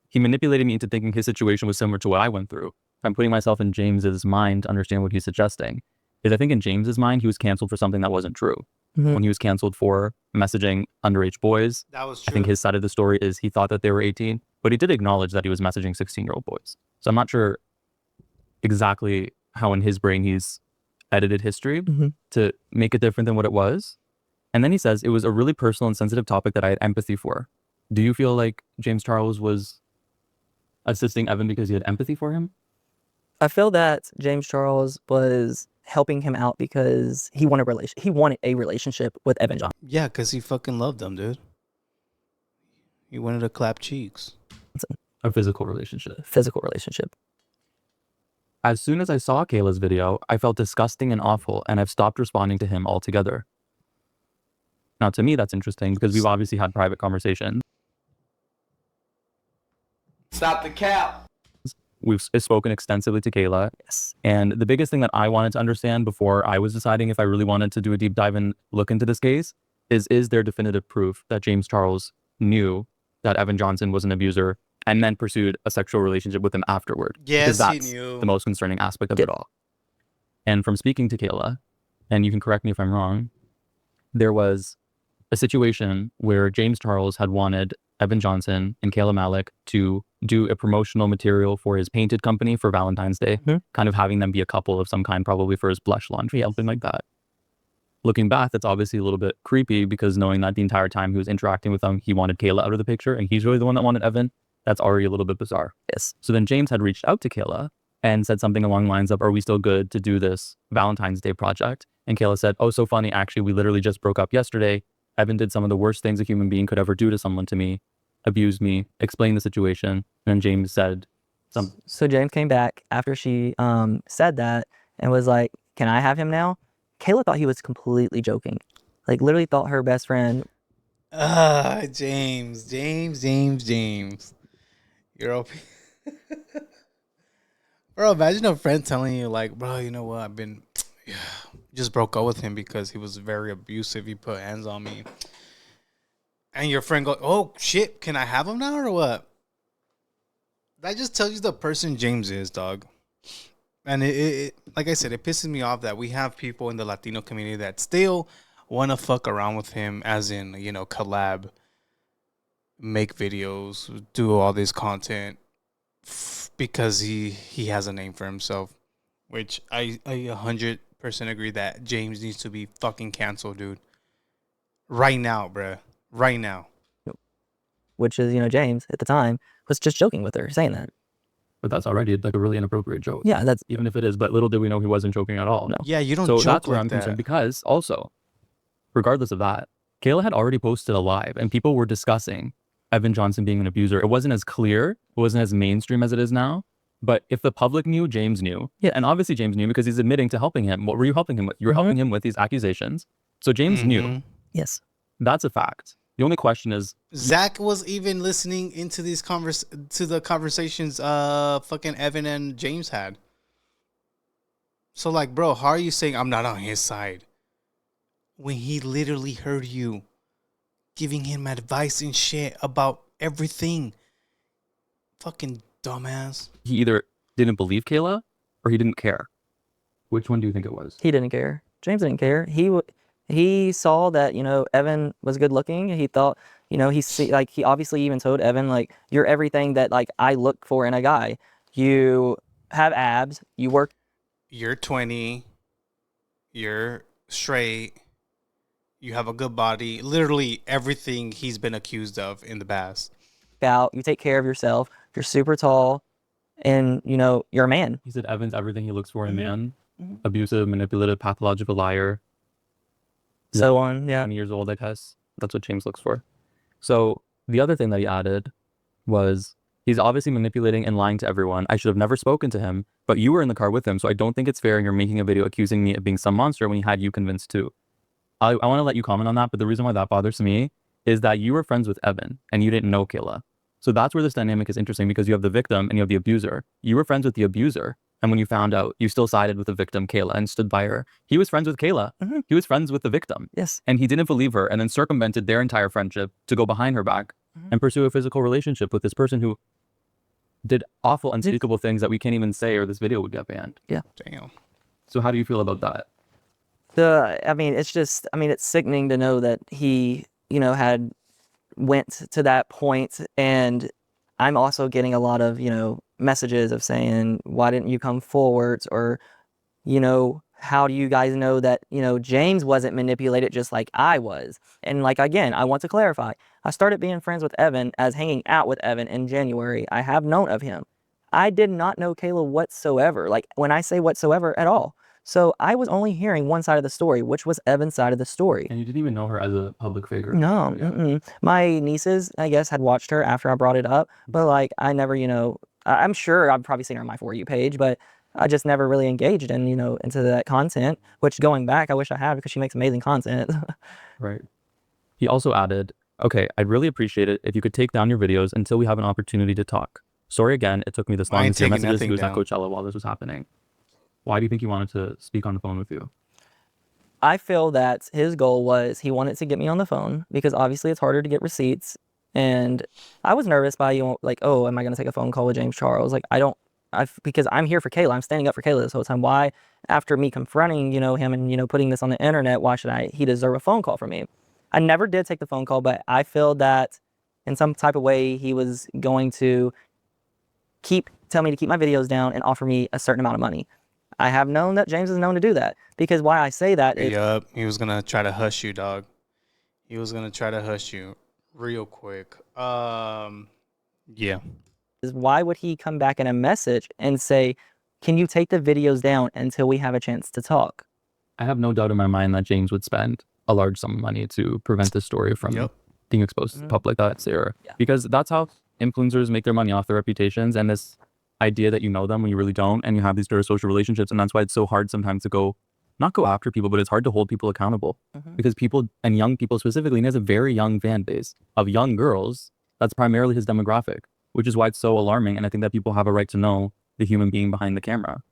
he manipulated me into thinking his situation was similar to what I went through, I'm putting myself in James's mind to understand what he's suggesting. Is I think in James's mind, he was canceled for something that wasn't true. When he was canceled for messaging underage boys, That was I true. think his side of the story is he thought that they were 18, but he did acknowledge that he was messaging 16-year-old boys. So I'm not sure exactly how in his brain he's edited history to make it different than what it was. And then he says it was a really personal and sensitive topic that I had empathy for. Do you feel like James Charles was assisting Evan because he had empathy for him? I feel that James Charles was helping him out because he wanted a relationship with Evan Johnson. Yeah, because he fucking loved them, dude. He wanted to clap cheeks. A physical relationship. Physical relationship. As soon as I saw Kayla's video, I felt disgusting and awful, and I've stopped responding to him altogether. Now, to me, that's interesting because we've obviously had private conversations. Stop the cap. We've spoken extensively to Kayla. Yes. And the biggest thing that I wanted to understand before I was deciding if I really wanted to do a deep dive and look into this case is there definitive proof that James Charles knew that Evan Johnson was an abuser and then pursued a sexual relationship with him afterward? Yes, Because he that's knew. the most concerning aspect of it all. And from speaking to Kayla, and you can correct me if I'm wrong, there was a situation where James Charles had wanted Evan Johnson and Kayla Malik to do a promotional material for his painted company for Valentine's Day, kind of having them be a couple of some kind, probably for his blush laundry, something like that. Looking back, that's obviously a little bit creepy because knowing that the entire time he was interacting with them, he wanted Kayla out of the picture and he's really the one that wanted Evan, that's already a little bit bizarre. Yes. So then James had reached out to Kayla and said something along the lines of, are we still good to do this Valentine's Day project? And Kayla said, oh, so funny. Actually, we literally just broke up yesterday. Evan did some of the worst things a human being could ever do to someone to me, abused me, explained the situation. And James said something. So James came back after she said that and was like, can I have him now? Kayla thought he was completely joking. Like literally thought her best friend. James. You're OP. Bro, imagine a friend telling you like, bro, you know what? Just broke up with him because he was very abusive. He put hands on me. And your friend goes, oh, shit, can I have him now or what? That just tells you the person James is, dog. And it like I said, it pisses me off that we have people in the Latino community that still want to fuck around with him, as in, you know, collab, make videos, do all this content because he has a name for himself, which I 100% agree that James needs to be fucking canceled, dude. Right now, bruh. Right now. Which is, you know, James at the time was just joking with her, saying that. But that's already like a really inappropriate joke. Yeah, that's Even if it is, but little did we know he wasn't joking at all. No. Yeah, you don't So joke that's where like I'm that. concerned because also, regardless of that, Kayla had already posted a live and people were discussing Evan Johnson being an abuser. It wasn't as clear, it wasn't as mainstream as it is now. But if the public knew, James knew. Yeah, and obviously James knew because he's admitting to helping him. What were you helping him with? You were helping him with these accusations. So James knew. yes. That's a fact. The only question is, Zach was even listening into these conversations fucking Evan and James had. So like, bro, how are you saying I'm not on his side when he literally heard you giving him advice and shit about everything? Fucking dumbass. he either didn't believe Kayla or he didn't care. Which one do you think it was? He didn't care. James didn't care. He saw that, you know, Evan was good looking. He thought, you know, he obviously even told Evan, like, you're everything that like I look for in a guy. You have abs, you work. You're 20. You're straight. You have a good body. Literally everything he's been accused of in the past. out, you take care of yourself, you're super tall, and you know, you're a man. He said Evan's everything he looks for in a man. Abusive, manipulative, pathological liar. So on, yeah. 20 years old, I guess. That's what James looks for. So the other thing that he added was he's obviously manipulating and lying to everyone. I should have never spoken to him, but you were in the car with him, so I don't think it's fair and you're making a video accusing me of being some monster when he had you convinced too. I want to let you comment on that, but the reason why that bothers me is that you were friends with Evan and you didn't know Kayla. So that's where this dynamic is interesting, because you have the victim and you have the abuser. You were friends with the abuser, and when you found out, you still sided with the victim, Kayla, and stood by her. He was friends with Kayla. He was friends with the victim. Yes. And he didn't believe her and then circumvented their entire friendship to go behind her back and pursue a physical relationship with this person who did awful, unspeakable things that we can't even say, or this video would get banned. Yeah. Damn. So how do you feel about that? I mean, it's sickening to know that he, had went to that point. And I'm also getting a lot of, messages of saying, why didn't you come forwards? Or, how do you guys know that, James wasn't manipulated just like I was? And like, again, I want to clarify, I started being friends with Evan as hanging out with Evan in January. I have known of him. I did not know Kayla whatsoever. Like, when I say whatsoever, at all. So I was only hearing one side of the story, which was Evan's side of the story. And you didn't even know her as a public figure. No, Yeah. My nieces, I guess, had watched her after I brought it up, but like, I never, I'm sure I've probably seen her on my For You page, but I just never really engaged in, into that content, which going back, I wish I had, because she makes amazing content. Right. He also added, okay, I'd really appreciate it if you could take down your videos until we have an opportunity to talk. Sorry again, it took me this I long ain't to see your taking messages. He nothing was at down. Coachella while this was happening. Why do you think he wanted to speak on the phone with you? I feel that his goal was he wanted to get me on the phone, because obviously it's harder to get receipts. And I was nervous by, like, oh, am I going to take a phone call with James Charles? Like, because I'm here for Kayla. I'm standing up for Kayla this whole time. Why, after me confronting, him and, putting this on the internet, why should he deserve a phone call from me? I never did take the phone call, but I feel that in some type of way he was going to tell me to keep my videos down and offer me a certain amount of money. I have known that James is known to do that, because why I say that is, Yup. He was gonna try to hush you, dog. He was gonna try to hush you real quick. Yeah. is why would he come back in a message and say, can you take the videos down until we have a chance to talk? I have no doubt in my mind that James would spend a large sum of money to prevent this story from Yep. being exposed to the public. That's there. Yeah. Because that's how influencers make their money, off their reputations and this idea that you know them when you really don't, and you have these parasocial relationships. And that's why it's so hard sometimes to not go after people, but it's hard to hold people accountable, because people, and young people specifically, and he has a very young fan base of young girls. That's primarily his demographic, which is why it's so alarming. And I think that people have a right to know the human being behind the camera.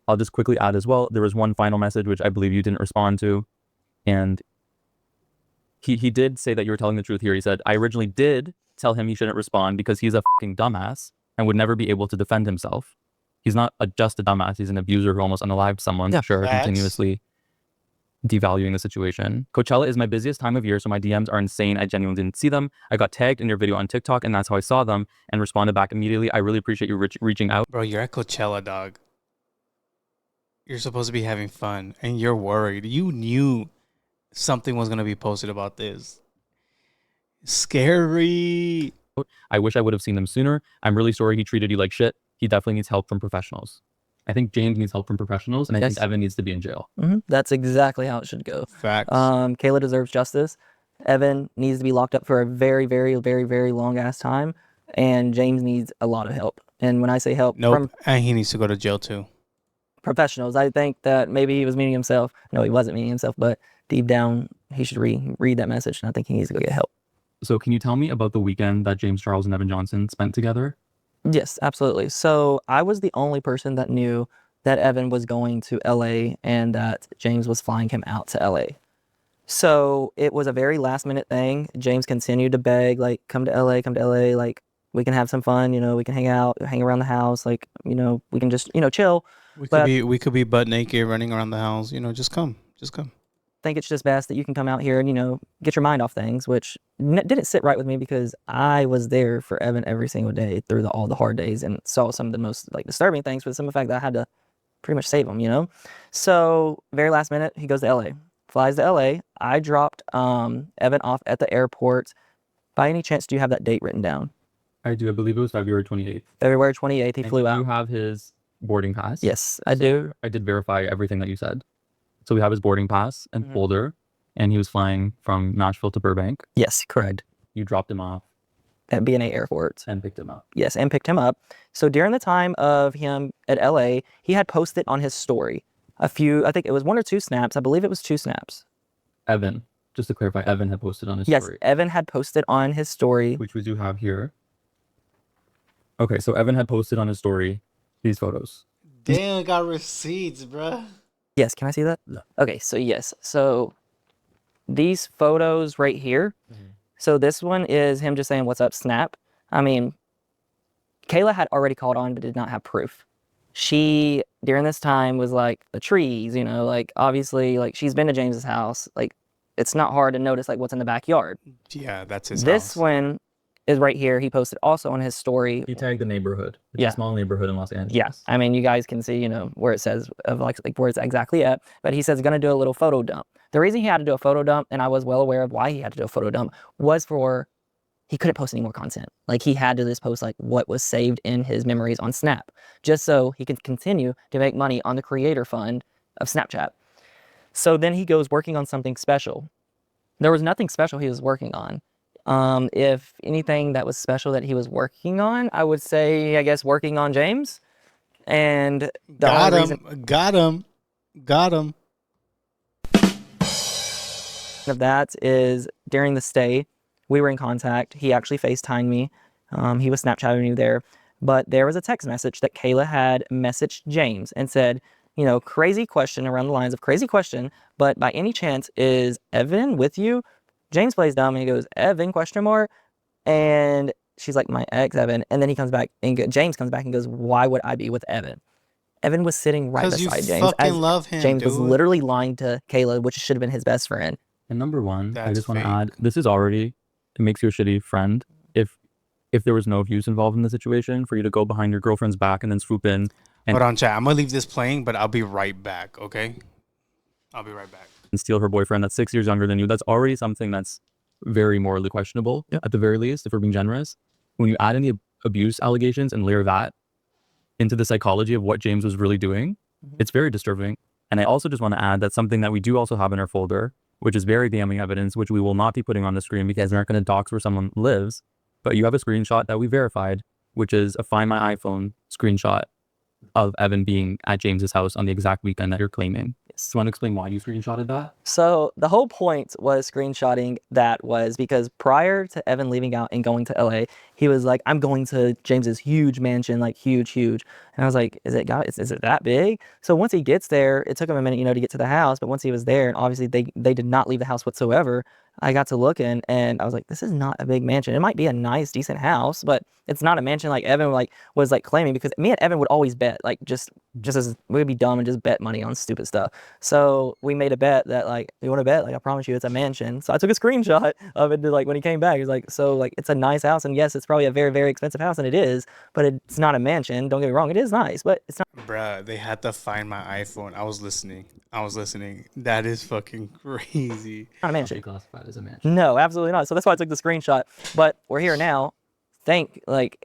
I'll just quickly add as well, there was one final message which I believe you didn't respond to, and he did say that you were telling the truth here. He said, I originally did tell him he shouldn't respond because he's a fucking dumbass and would never be able to defend himself. He's not just a dumbass, he's an abuser who almost unalived someone, Yeah, sure, facts. continuously devaluing the situation. Coachella is my busiest time of year, so my DMs are insane. I genuinely didn't see them. I got tagged in your video on TikTok, and that's how I saw them and responded back immediately. I really appreciate you reaching out. Bro, you're at Coachella, dog. You're supposed to be having fun, and you're worried. You knew something was gonna be posted about this. Scary. I wish I would have seen them sooner. I'm really sorry he treated you like shit. He definitely needs help from professionals. I think James needs help from professionals, and I Yes. think Evan needs to be in jail. That's exactly how it should go. Facts. Kayla deserves justice. Evan needs to be locked up for a very, very, very, very long ass time. And James needs a lot of help. And when I say help Nope. from And he needs to go to jail too. professionals, I think that maybe he was meaning himself. No, he wasn't meaning himself, but deep down, he should read that message. And I think he needs to go get help. So can you tell me about the weekend that James Charles and Evan Johnson spent together? Yes, absolutely. So I was the only person that knew that Evan was going to LA and that James was flying him out to LA. So it was a very last minute thing. James continued to beg, like, come to LA, like, we can have some fun, we can hang out, hang around the house, like, we can just, chill. We could be butt naked running around the house. Just come. Think it's just best that you can come out here and, get your mind off things, which didn't sit right with me because I was there for Evan every single day through all the hard days and saw some of the most disturbing things with some of the fact that I had to pretty much save him, So very last minute, he goes to LA, flies to LA. I dropped Evan off at the airport. By any chance, do you have that date written down? I do. I believe it was February 28th. February 28th, he flew You out. have his boarding pass? Yes, I do. I did verify everything that you said. So we have his boarding pass and folder, and he was flying from Nashville to Burbank. Yes, correct. You dropped him off At BNA Airport. and picked him up. Yes, and picked him up. So during the time of him at LA, he had posted on his story I think it was 1 or 2 snaps. I believe it was 2 snaps. Evan. just to clarify, Evan had posted on his Yes, story. Evan had posted on his story. Which we do have here. Okay, so Evan had posted on his story these photos. Damn, got receipts, bruh. Yes, can I see that? No. Okay, so yes. So these photos right here. So this one is him just saying, "What's up, Snap?" I mean, Kayla had already called on but did not have proof. She, during this time, was like, the trees, you know, like, obviously, like, she's been to James's house. Like, it's not hard to notice, like, what's in the backyard. Yeah, that's his This house. one is right here. He posted also on his story. He tagged the neighborhood. It's Yeah. a small neighborhood in Los Angeles. Yeah, I mean, you guys can see, you know, where it says of like where it's exactly at. But he says gonna do a little photo dump. The reason he had to do a photo dump, and I was well aware of why he had to do a photo dump, was for he couldn't post any more content. Like he had to just post like what was saved in his memories on Snap, just so he could continue to make money on the creator fund of Snapchat. So then he goes working on something special. There was nothing special he was working on. If anything that was special that he was working on, I would say, I guess, working on James. And the Got only him. reason Got him. Got him. of that is during the stay, we were in contact. He actually FaceTimed me. He was Snapchatting me there. But there was a text message that Kayla had messaged James and said, you know, crazy question, around the lines of crazy question, but by any chance is Evan with you? James plays dumb and he goes, Evan, question mark. And she's like, my ex, Evan. And then he comes back and James comes back and goes, why would I be with Evan? Evan was sitting right Because you beside James. fucking as love him, James dude. was literally lying to Kayla, which should have been his best friend. And number one, I That's just want to fake. add, this is already, it makes you a shitty friend if there was no abuse involved in the situation, for you to go behind your girlfriend's back and then swoop in. And Hold on, chat. I'm going to leave this playing, but I'll be right back, okay? I'll be right back. and steal her boyfriend that's 6 years younger than you. That's already something that's very morally questionable, at the very least, if we're being generous. When you add in the abuse allegations and layer that into the psychology of what James was really doing, it's very disturbing. And I also just want to add that something that we do also have in our folder, which is very damning evidence, which we will not be putting on the screen because we aren't going to dox where someone lives. But you have a screenshot that we verified, which is a Find My iPhone screenshot of Evan being at James's house on the exact weekend that you're claiming. So you want to explain why you screenshotted that? So the whole point was screenshotting that was because prior to Evan leaving out and going to LA, he was like, I'm going to James's huge mansion, like huge. And I was like, is it that big? So once he gets there, it took him a minute, you know, to get to the house. But once he was there, and obviously they did not leave the house whatsoever, I got to looking and I was like, this is not a big mansion. It might be a nice, decent house, but it's not a mansion like Evan was claiming, because me and Evan would always bet, like just as we would be dumb and just bet money on stupid stuff. So we made a bet that you want to bet? I promise you it's a mansion. So I took a screenshot of it to, when he came back. He was like, so it's a nice house, and yes, it's probably a very, very expensive house, and it is, but it's not a mansion. Don't get me wrong, it is nice, but it's not. Bruh, they had to find my iPhone. I was listening. That is fucking crazy. Not a Should mansion. be classified as a mansion. No, absolutely not. So that's why I took the screenshot. But we're here now.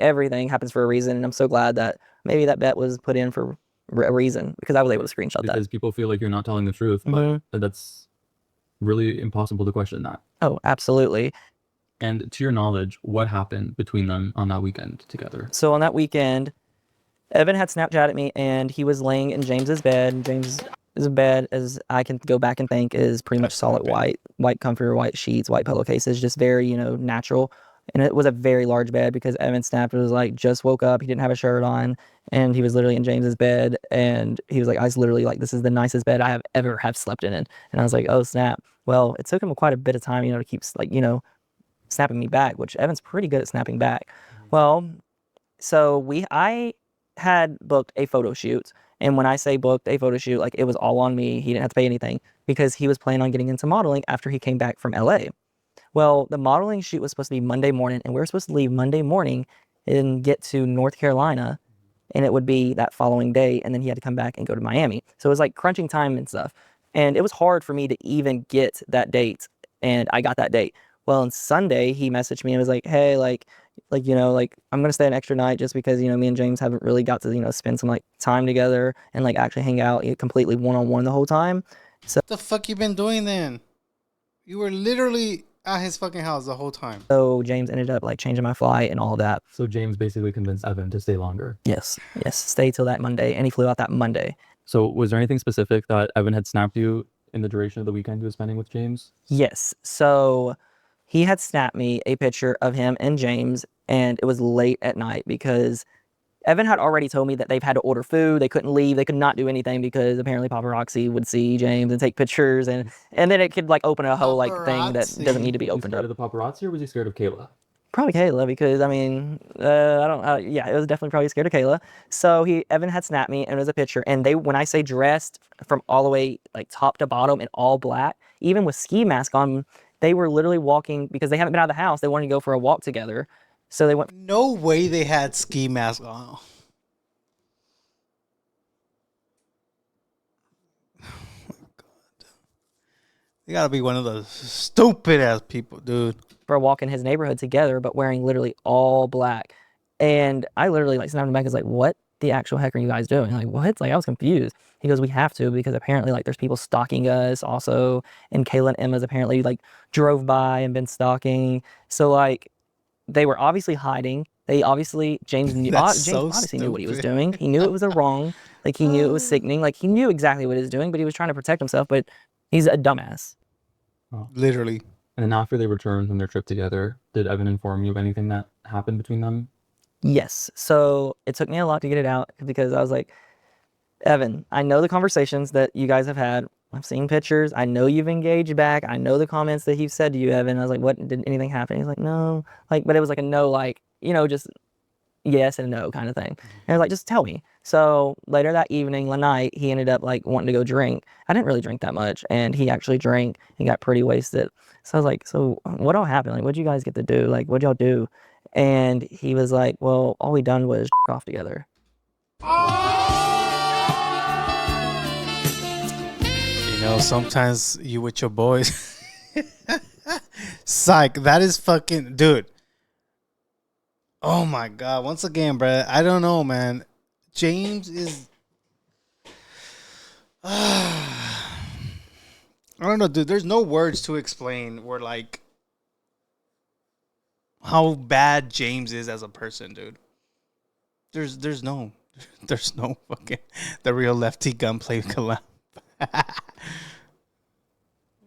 Everything happens for a reason, and I'm so glad that maybe that bet was put in for a reason, because I was able to screenshot that. Because people feel like you're not telling the truth, but that's really impossible to question that. Oh, absolutely. And to your knowledge, what happened between them on that weekend together? So on that weekend, Evan had Snapchatted me, and he was laying in James's bed. James's bed, as I can go back and think, is pretty much solid white comforter, white sheets, white pillowcases, just very, natural. And it was a very large bed, because Evan snapped, it was just woke up, he didn't have a shirt on, and he was literally in James's bed, and he was like, I was literally this is the nicest bed I have ever slept in. And I was like, oh snap. Well, it took him quite a bit of time, to keep snapping me back, which Evan's pretty good at snapping back. Well, so I had booked a photo shoot, and when I say booked a photo shoot, it was all on me. He didn't have to pay anything, because he was planning on getting into modeling after he came back from LA. Well, the modeling shoot was supposed to be Monday morning, and we were supposed to leave Monday morning and get to North Carolina, and it would be that following day, and then he had to come back and go to Miami. So it was crunching time and stuff. And it was hard for me to even get that date, and I got that date. Well, on Sunday, he messaged me and was like, hey, I'm going to stay an extra night just because, me and James haven't really got to, spend some time together and actually hang out completely one-on-one the whole time. So What the fuck you been doing then? You were literally at his fucking house the whole time. So James ended up changing my flight and all that. So James basically convinced Evan to stay longer. Yes, stay till that Monday, and he flew out that Monday. So was there anything specific that Evan had snapped you in the duration of the weekend he was spending with James? Yes. So he had snapped me a picture of him and James, and it was late at night because Evan had already told me that they've had to order food. They couldn't leave. They could not do anything because apparently paparazzi would see James and take pictures, and then it could like open a whole like thing that doesn't need to be Was he opened scared up. of the paparazzi or was he scared of Kayla? Probably Kayla because I mean, I don't. Yeah, it was definitely probably scared of Kayla. So Evan had snapped me, and it was a picture. And they, when I say dressed from all the way like top to bottom in all black, even with ski mask on, they were literally walking because they haven't been out of the house. They wanted to go for a walk together, so they went. No way they had ski masks on. You gotta be one of those stupid ass people, dude. For a walk in his neighborhood together, but wearing literally all black. And I literally like snapped him back and was like, what the actual heck are you guys doing? Like, what? Like, I was confused. He goes, we have to because apparently like there's people stalking us also. And Kayla and Emma's apparently like drove by and been stalking. So like they were obviously hiding. They obviously, James That's so obviously knew what he was stupid. doing. He knew it was a wrong. Like he knew it was sickening. Like he knew exactly what he was doing, but he was trying to protect himself. But he's a dumbass. Literally. And then after they returned from their trip together, did Evan inform you of anything that happened between them? Yes. So it took me a lot to get it out because I was like, Evan, I know the conversations that you guys have had. I've seen pictures. I know you've engaged back. I know the comments that he's said to you, Evan. I was like, what? Did anything happen? He's like, no. Like, but it was like a no, like, just yes and no kind of thing. And I was like, just tell me. So later that evening, one night, he ended up like wanting to go drink. I didn't really drink that much. And he actually drank and got pretty wasted. So I was like, so what all happened? Like, what'd you guys get to do? Like, what'd y'all do? And he was like, well, all we done was off together. Sometimes you with your boys. Psych, that is fucking, dude. Oh my God. Once again, bro, I don't know, man. James is. I don't know, dude. There's no words to explain where, like, how bad James is as a person, dude. There's no fucking the real lefty gunplay collab.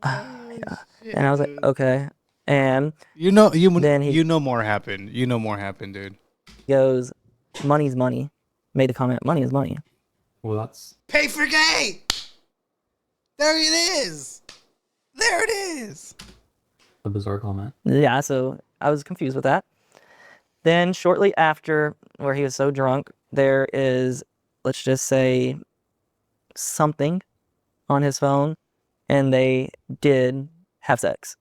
Yeah. And I was like, okay. And then more happened. More happened, dude. He goes, money's money. Made the comment, money is money. Well, that's pay for gay. There it is. There it is. a bizarre comment. Yeah, so I was confused with that. Then shortly after, where he was so drunk, there is, let's just say, something on his phone, and they did have sex.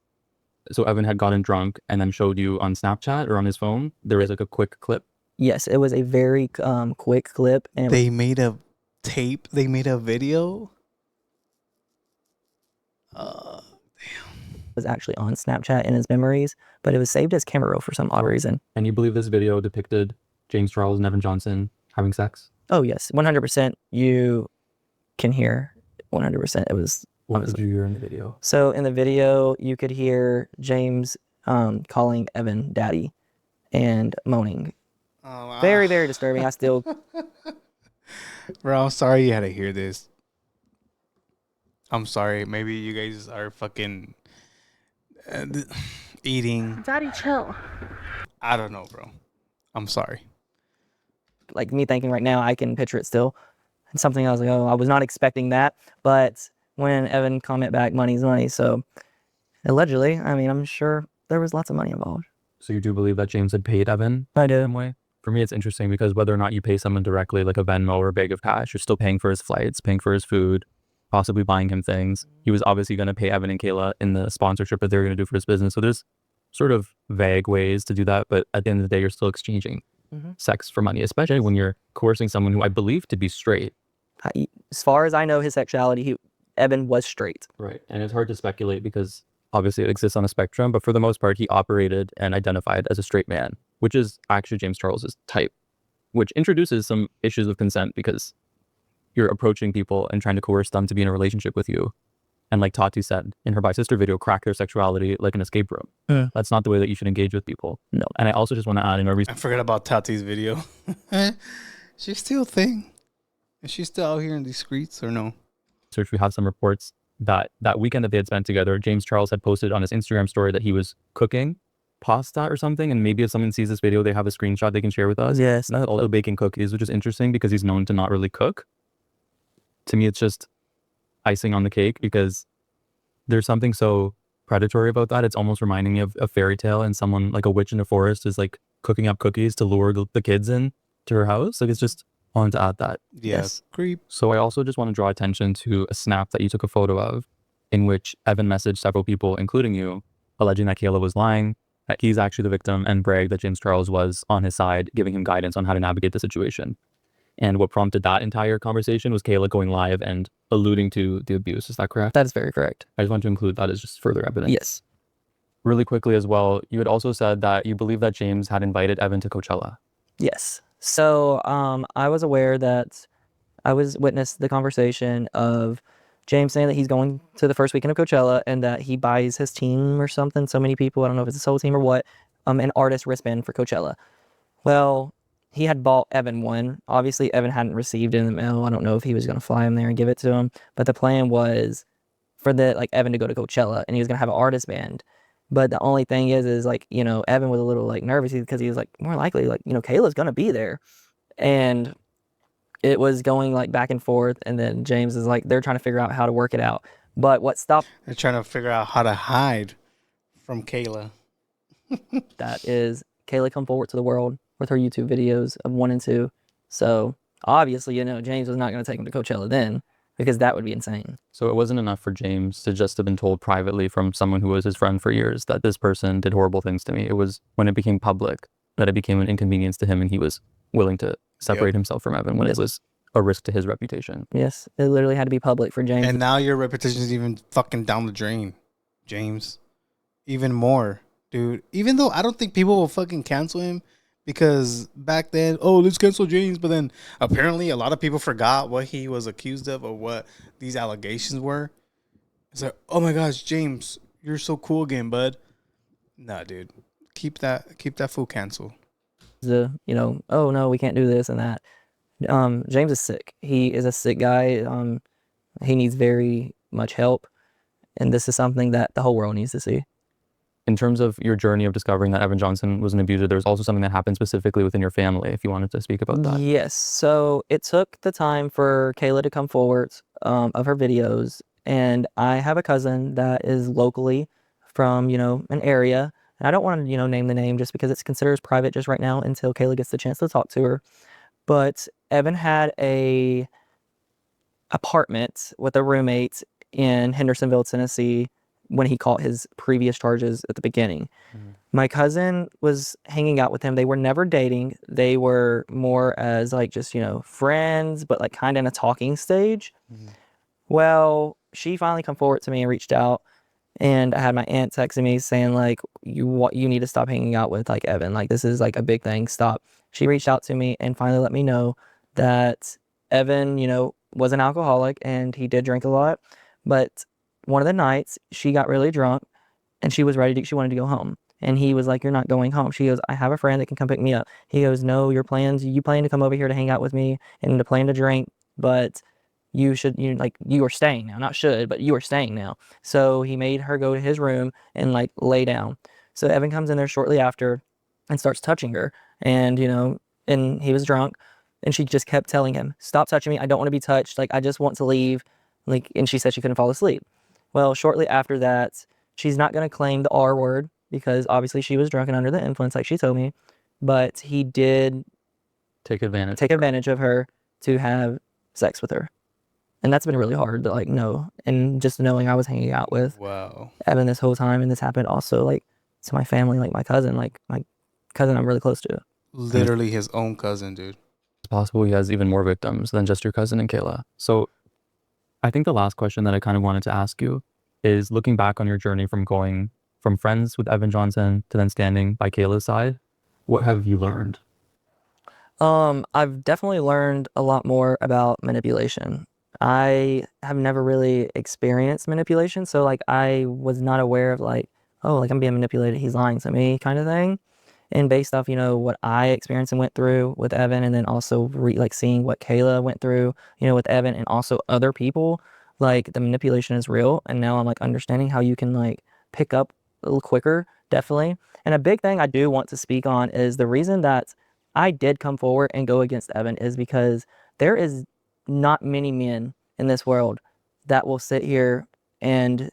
So Evan had gotten drunk and then showed you on Snapchat or on his phone. There is like a quick clip. Yes, it was a very quick clip. And they made a tape. They made a video. Damn. It was actually on Snapchat in his memories, but it was saved as camera roll for some odd reason. And you believe this video depicted James Charles and Evan Johnson having sex? Oh, yes. 100% you can hear. 100% it was. What did you hear in the video? So in the video, you could hear James calling Evan daddy and moaning. Oh, wow. Very, very disturbing. I still... Bro, I'm sorry you had to hear this. I'm sorry. Maybe you guys are fucking eating. Daddy, chill. I don't know, bro. I'm sorry. Like me thinking right now, I can picture it still. And something I was like, oh, I was not expecting that. But when Evan comment back, money's money. So allegedly, I mean, I'm sure there was lots of money involved. So you do believe that James had paid Evan? I do. Some way? For me, it's interesting because whether or not you pay someone directly, like a Venmo or a bag of cash, you're still paying for his flights, paying for his food, possibly buying him things. He was obviously going to pay Evan and Kayla in the sponsorship that they're going to do for his business. So there's sort of vague ways to do that. But at the end of the day, you're still exchanging sex for money, especially when you're coercing someone who I believe to be straight. As far as I know his sexuality, Evan was straight. Right. And it's hard to speculate because obviously it exists on a spectrum, but for the most part, he operated and identified as a straight man, which is actually James Charles's type, which introduces some issues of consent because you're approaching people and trying to coerce them to be in a relationship with you. And like Tati said in her By Sister video, crack their sexuality like an escape room. Yeah. That's not the way that you should engage with people. No. And I also just want to add in our I forgot about Tati's video. She's still a thing. Is she still out here in these streets or no? research, we have some reports that weekend that they had spent together, James Charles had posted on his Instagram story that he was cooking pasta or something, and maybe if someone sees this video, they have a screenshot they can share with us. Yes. Not all baking cookies, which is interesting because he's known to not really cook. To me, it's just icing on the cake because there's something so predatory about that. It's almost reminding me of a fairy tale, and someone like a witch in the forest is like cooking up cookies to lure the kids in to her house. Like, it's just wanted to add that. Yeah, Yes. creep. So I also just want to draw attention to a snap that you took a photo of, in which Evan messaged several people, including you, alleging that Kayla was lying, that he's actually the victim, and bragged that James Charles was on his side, giving him guidance on how to navigate the situation. And what prompted that entire conversation was Kayla going live and alluding to the abuse. Is that correct? That is very correct. I just want to include that as just further evidence. Yes. Really quickly as well, you had also said that you believe that James had invited Evan to Coachella. Yes. So I was aware that I was witnessed the conversation of James saying that he's going to the first weekend of Coachella and that he buys his team or something, so many people, I don't know if it's his whole team or what, an artist wristband for Coachella. Well, he had bought Evan one. Obviously, Evan hadn't received it in the mail. I don't know if he was going to fly him there and give it to him, but the plan was for Evan to go to Coachella and he was going to have an artist band. But the only thing is like, you know, Evan was a little like nervous because he was like, more likely, like, you know, Kayla's going to be there. And it was going like back and forth. And then James is like, they're trying to figure out how to work it out. But what stopped They're trying to figure out how to hide from Kayla. that is Kayla come forward to the world with her YouTube videos of 1 and 2. So obviously, you know, James was not going to take him to Coachella then because that would be insane. So it wasn't enough for James to just have been told privately from someone who was his friend for years that this person did horrible things to me. It was when it became public that it became an inconvenience to him, and he was willing to separate himself from Evan when it was a risk to his reputation. Yes, it literally had to be public for James. And now your reputation is even fucking down the drain, James. Even more, dude. Even though I don't think people will fucking cancel him, because back then, oh, let's cancel James. But then apparently a lot of people forgot what he was accused of or what these allegations were. It's like, oh my gosh, James, you're so cool again, bud. Nah, dude. Keep that fool canceled. You know, oh no, we can't do this and that. James is sick. He is a sick guy. He needs very much help. And this is something that the whole world needs to see. In terms of your journey of discovering that Evan Johnson was an abuser, there was also something that happened specifically within your family, if you wanted to speak about that. Yes. So it took the time for Kayla to come forward of her videos. And I have a cousin that is locally from, you know, an area. And I don't want to, you know, name the name just because it's considered private just right now until Kayla gets the chance to talk to her. But Evan had a apartment with a roommate in Hendersonville, Tennessee, when he caught his previous charges at the beginning. Mm-hmm. My cousin was hanging out with him. They were never dating. They were more as like just, you know, friends, but like kind of in a talking stage. Mm-hmm. Well, she finally come forward to me and reached out. And I had my aunt texting me saying like, you need to stop hanging out with like Evan. Like, this is like a big thing. Stop. She reached out to me and finally let me know that Evan, you know, was an alcoholic and he did drink a lot. But one of the nights she got really drunk and she was she wanted to go home. And he was like, you're not going home. She goes, I have a friend that can come pick me up. He goes, no, you plan to come over here to hang out with me and to plan to drink, but you are staying now. Not should, but you are staying now. So he made her go to his room and like lay down. So Evan comes in there shortly after and starts touching her. And, you know, and he was drunk and she just kept telling him, stop touching me. I don't want to be touched. Like, I just want to leave. Like, and she said she couldn't fall asleep. Well, shortly after that, she's not going to claim the R word because obviously she was drunk and under the influence, like she told me. But he did take advantage of her to have sex with her. And that's been really hard to like know. And just knowing I was hanging out with Evan this whole time, and this happened also like to my family, like my cousin I'm really close to. Literally his own cousin, dude. It's possible he has even more victims than just your cousin and Kayla. So I think the last question that I kind of wanted to ask you is, looking back on your journey from going from friends with Evan Johnson to then standing by Kayla's side, what have you learned? I've definitely learned a lot more about manipulation. I have never really experienced manipulation, so like I was not aware of like, oh, like I'm being manipulated, he's lying to me kind of thing. And based off, you know, what I experienced and went through with Evan, and then also seeing what Kayla went through, you know, with Evan and also other people, like the manipulation is real, and now I'm like understanding how you can like pick up a little quicker, definitely. And a big thing I do want to speak on is the reason that I did come forward and go against Evan is because there is not many men in this world that will sit here and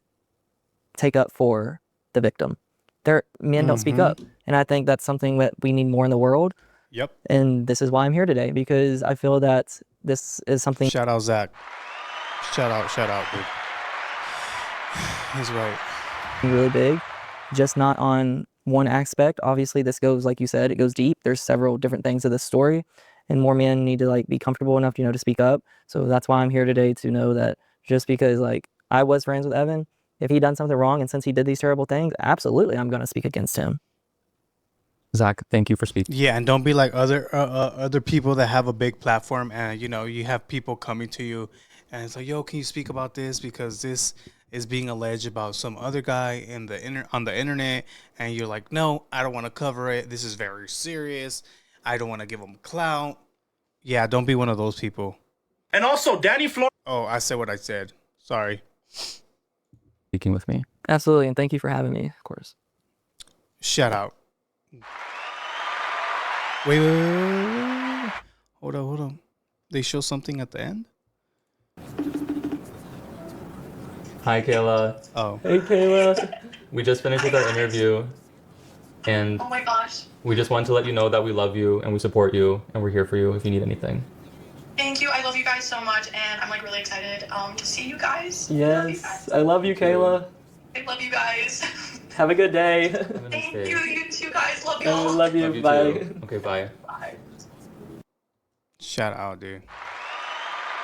take up for the victim. Men don't speak up, and I think that's something that we need more in the world. Yep. And this is why I'm here today, because I feel that this is something Shout out Zach. Shout out, dude. He's right. really big, just not on one aspect. Obviously, this goes, like you said, it goes deep. There's several different things to this story, and more men need to like be comfortable enough, to speak up. So that's why I'm here today, to know that just because like I was friends with Evan, if he done something wrong and since he did these terrible things, absolutely I'm going to speak against him. Zach, thank you for speaking. Yeah, and don't be like other people that have a big platform, and you have people coming to you, and it's like, yo, can you speak about this because this is being alleged about some other guy on the internet, and you're like, no, I don't want to cover it. This is very serious. I don't want to give him clout. Yeah, don't be one of those people. And also, Danny Flores. Oh, I said what I said. Sorry. Speaking with me. Absolutely, and thank you for having me, of course. Shout out. Wait. Hold on. They show something at the end? Hi, Kayla. Oh. Hey, Kayla. We just finished with our interview, and Oh my gosh. we just wanted to let you know that we love you and we support you, and we're here for you if you need anything. Thank you. I love you guys so much, and I'm like really excited to see you guys. Yes, I love you, Kayla. I love you guys. Have a good day. Have a nice Thank day. you. You too, guys. Love you I all. love you. Love you Bye. too. Okay, bye. Bye. Shout out, dude.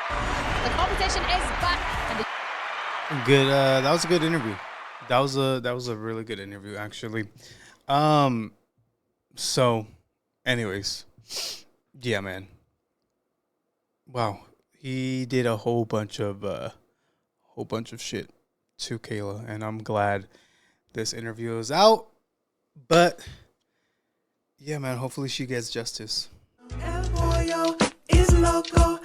The competition is back. And Good. That was a good interview. That was a really good interview, actually. So, anyways, yeah, man. Wow, he did a whole bunch of shit to Kayla, and I'm glad this interview is out. But yeah, man, hopefully she gets justice. El pollo is loco.